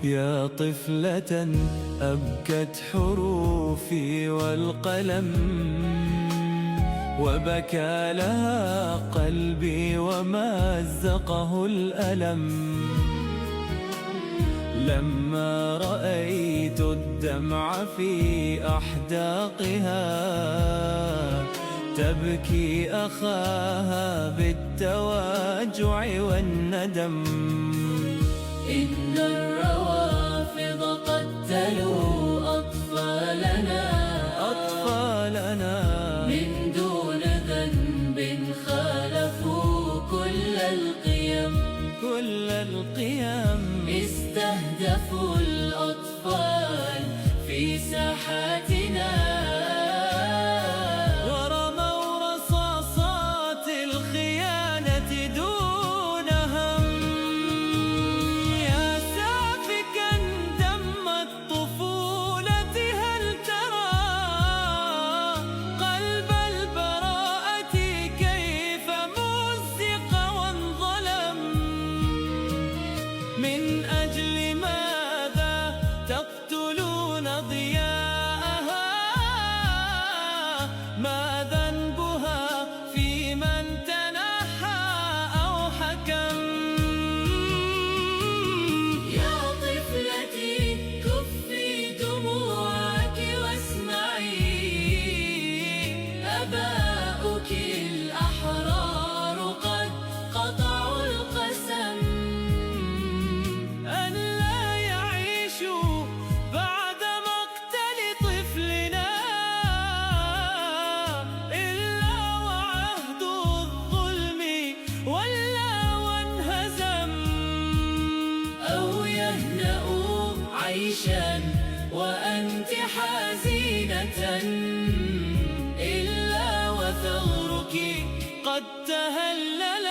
يا طفلة أبكت حروفي والقلم، وبكى لها قلبي ومزقه الألم. لما رأيت الدمع في أحداقها تبكي أخاها بالتواجع والندم. إن الروافض قتلوا أطفالنا من دون ذنب، خالفوا كل القيم، استهدفوا الأطفال في ساحاتنا، ورموا رصاصات الخيانة دون هم. يا سافكا دم الطفولة، هل ترى قلب البراءة كيف مزق وانظلم؟ من أجل ماذا تقتلون ضياءها؟ ما ذنبها في من تنحى أو حكم؟ يا طفلتي كفي دموعك واسمعي، آباؤك الأحرار قد قطعوا القسم أن لا يعيشوا بعد مقتل طفلنا إلا وعهد الظلم ولى وانهزم، أو يهنأوا عيشا وأنت حزينة إلا وثغرك قد تهلل.